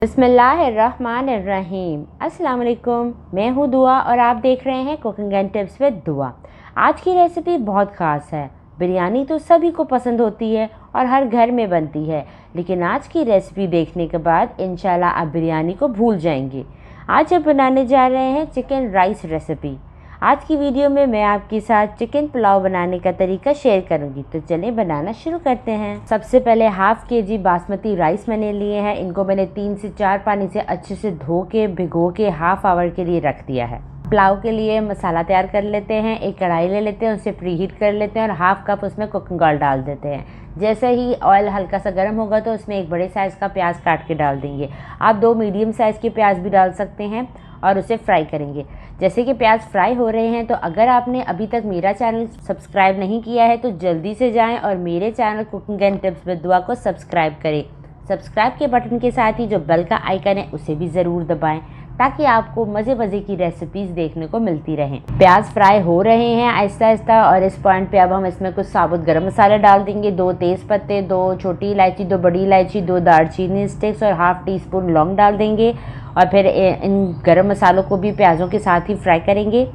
बिस्मिल्लाहिर्रहमानिर्रहीम। अस्सलाम वालेकुम। मैं हूँ दुआ और आप देख रहे हैं कुकिंग एंड टिप्स विद दुआ। आज की रेसिपी बहुत ख़ास है। बिरयानी तो सभी को पसंद होती है और हर घर में बनती है, लेकिन आज की रेसिपी देखने के बाद इंशाल्लाह आप बिरयानी को भूल जाएंगे। आज हम बनाने जा रहे हैं चिकन राइस रेसिपी। आज की वीडियो में मैं आपके साथ चिकन पुलाव बनाने का तरीका शेयर करूंगी, तो चलें बनाना शुरू करते हैं। सबसे पहले हाफ केजी बासमती राइस मैंने लिए हैं। इनको मैंने 3 से 4 पानी से अच्छे से धो के भिगो के हाफ आवर के लिए रख दिया है। पुलाव के लिए मसाला तैयार कर लेते हैं। एक कढ़ाई ले लेते हैं, उसे प्रीहीट कर लेते हैं और हाफ कप उसमें कुकिंग ऑयल डाल देते हैं। जैसे ही ऑयल हल्का सा गर्म होगा तो उसमें एक बड़े साइज़ का प्याज काट के डाल देंगे। आप 2 मीडियम साइज़ के प्याज भी डाल सकते हैं और उसे फ्राई करेंगे। जैसे कि प्याज फ्राई हो रहे हैं, तो अगर आपने अभी तक मेरा चैनल सब्सक्राइब नहीं किया है तो जल्दी से जाएं और मेरे channel cooking and tips with दुआ को सब्सक्राइब करें। सब्सक्राइब के बटन के साथ ही जो बेल का आइकन है उसे भी ज़रूर दबाएं, ताकि आपको मज़े की रेसिपीज़ देखने को मिलती रहें। प्याज फ्राई हो रहे हैं आहिस्ता आहिस्ता और इस पॉइंट पे अब हम इसमें कुछ साबुत गरम मसाले डाल देंगे। 2 तेज़ पत्ते, 2 छोटी इलायची, 2 बड़ी इलायची, 2 दालचीनी स्टिक्स और हाफ टी स्पून लौंग डाल देंगे और फिर इन गरम मसालों को भी प्याज़ों के साथ ही फ्राई करेंगे।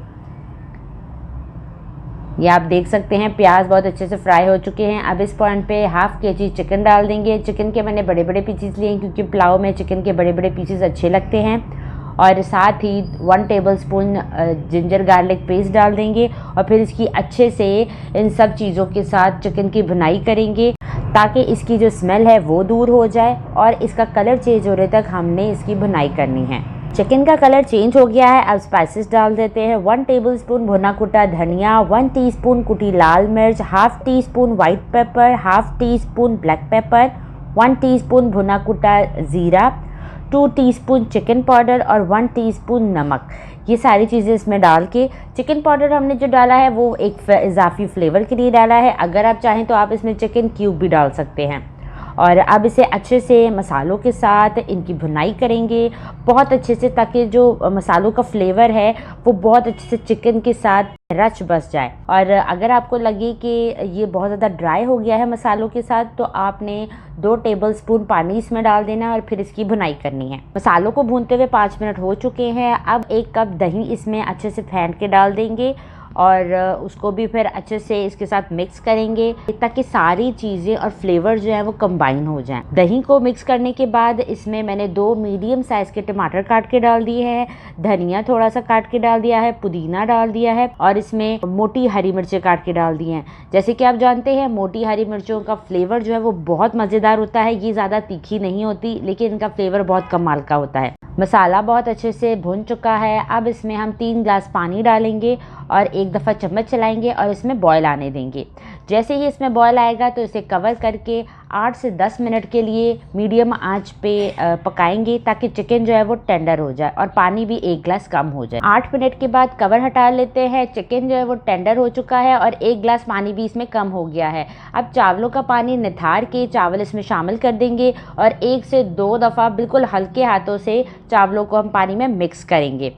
ये आप देख सकते हैं प्याज बहुत अच्छे से फ्राई हो चुके हैं। अब इस पॉइंट पे हाफ केजी चिकन डाल देंगे। चिकन के मैंने बड़े बड़े पीसेस लिए हैं, क्योंकि पुलाव में चिकन के बड़े बड़े पीसेस अच्छे लगते हैं। और साथ ही 1 टेबलस्पून जिंजर गार्लिक पेस्ट डाल देंगे और फिर इसकी अच्छे से इन सब चीज़ों के साथ चिकन की भुनाई करेंगे, ताकि इसकी जो स्मेल है वो दूर हो जाए और इसका कलर चेंज होने तक हमने इसकी भुनाई करनी है। चिकन का कलर चेंज हो गया है। अब स्पाइसेस डाल देते हैं। 1 टेबलस्पून भुना कुटा धनिया, 1 टीस्पून कुटी लाल मिर्च, half tea spoon white paper, half tea spoon black pepper, 1 teaspoon भुना कुटा ज़ीरा, 2 टीस्पून चिकन पाउडर और 1 टीस्पून नमक। ये सारी चीज़ें इसमें डाल के, चिकन पाउडर हमने जो डाला है वो एक इजाफी फ्लेवर के लिए डाला है। अगर आप चाहें तो आप इसमें चिकन क्यूब भी डाल सकते हैं। और अब इसे अच्छे से मसालों के साथ इनकी भुनाई करेंगे बहुत अच्छे से, ताकि जो मसालों का फ्लेवर है वो बहुत अच्छे से चिकन के साथ रच बस जाए। और अगर आपको लगे कि ये बहुत ज़्यादा ड्राई हो गया है मसालों के साथ, तो आपने 2 टेबलस्पून पानी इसमें डाल देना और फिर इसकी भुनाई करनी है। मसालों को भूनते हुए 5 मिनट हो चुके हैं। अब 1 कप दही इसमें अच्छे से फेंट के डाल देंगे और उसको भी फिर अच्छे से इसके साथ मिक्स करेंगे, ताकि सारी चीज़ें और फ्लेवर जो है वो कंबाइन हो जाएं। दही को मिक्स करने के बाद इसमें मैंने 2 मीडियम साइज़ के टमाटर काट के डाल दिए हैं, धनिया थोड़ा सा काट के डाल दिया है, पुदीना डाल दिया है और इसमें मोटी हरी मिर्चें काट के डाल दी हैं। जैसे कि आप जानते हैं मोटी हरी मिर्चों का फ्लेवर जो है वो बहुत मज़ेदार होता है। ये ज़्यादा तीखी नहीं होती, लेकिन इनका फ्लेवर बहुत कमाल का होता है। मसाला बहुत अच्छे से भुन चुका है। अब इसमें हम 3 ग्लास पानी डालेंगे और एक दफ़ा चम्मच चलाएंगे और इसमें बॉयल आने देंगे। जैसे ही इसमें बॉयल आएगा तो इसे कवर करके 8 से 10 मिनट के लिए मीडियम आंच पे पकाएंगे, ताकि चिकन जो है वो टेंडर हो जाए और पानी भी 1 ग्लास कम हो जाए। 8 मिनट के बाद कवर हटा लेते हैं। चिकन जो है वो टेंडर हो चुका है और 1 ग्लास पानी भी इसमें कम हो गया है। अब चावलों का पानी निथार के चावल इसमें शामिल कर देंगे और 1 से 2 दफ़ा बिल्कुल हल्के हाथों से चावलों को हम पानी में मिक्स करेंगे।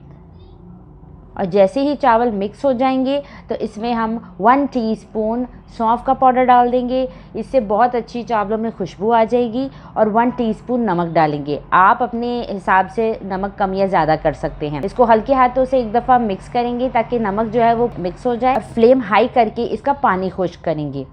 और जैसे ही चावल मिक्स हो जाएंगे तो इसमें हम 1 टीस्पून सौंफ का पाउडर डाल देंगे। इससे बहुत अच्छी चावलों में खुशबू आ जाएगी। और 1 टीस्पून नमक डालेंगे। आप अपने हिसाब से नमक कम या ज़्यादा कर सकते हैं। इसको हल्के हाथों से एक दफ़ा मिक्स करेंगे, ताकि नमक जो है वो मिक्स हो जाए। और फ्लेम हाई करके इसका पानी खुश्क करेंगे।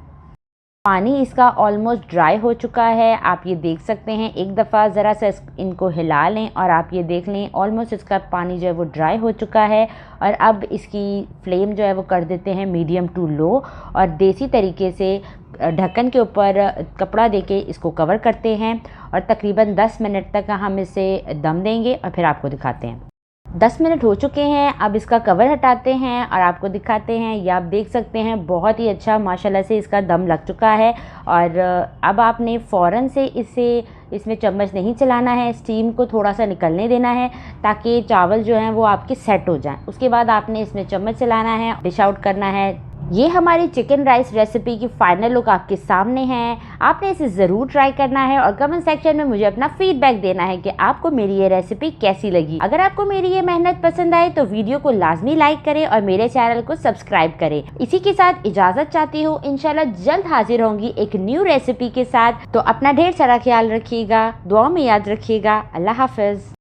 पानी इसका ऑलमोस्ट ड्राई हो चुका है, आप ये देख सकते हैं। एक दफ़ा ज़रा सा इनको हिला लें और आप ये देख लें ऑलमोस्ट इसका पानी जो है वो ड्राई हो चुका है। और अब इसकी फ्लेम जो है वो कर देते हैं मीडियम टू लो और देसी तरीके से ढक्कन के ऊपर कपड़ा देके इसको कवर करते हैं और तकरीबन 10 मिनट तक हम इसे दम देंगे और फिर आपको दिखाते हैं। 10 मिनट हो चुके हैं। अब इसका कवर हटाते हैं और आपको दिखाते हैं। ये आप देख सकते हैं बहुत ही अच्छा माशाल्लाह से इसका दम लग चुका है। और अब आपने फ़ौरन से इसमें चम्मच नहीं चलाना है, स्टीम को थोड़ा सा निकलने देना है, ताकि चावल जो हैं वो आपके सेट हो जाएं। उसके बाद आपने इसमें चम्मच चलाना है, डिश आउट करना है। ये हमारी चिकन राइस रेसिपी की फाइनल लुक आपके सामने है। आपने इसे ज़रूर ट्राई करना है और कमेंट सेक्शन में मुझे अपना फीडबैक देना है कि आपको मेरी ये रेसिपी कैसी लगी। अगर आपको मेरी ये मेहनत पसंद आए तो वीडियो को लाजमी लाइक करें और मेरे चैनल को सब्सक्राइब करें। इसी के साथ इजाज़त चाहती हूँ। इंशाल्लाह जल्द हाजिर होंगी एक न्यू रेसिपी के साथ। तो अपना ढेर सारा ख्याल रखिएगा, दुआ में याद रखिएगा। अल्लाह हाफिज़।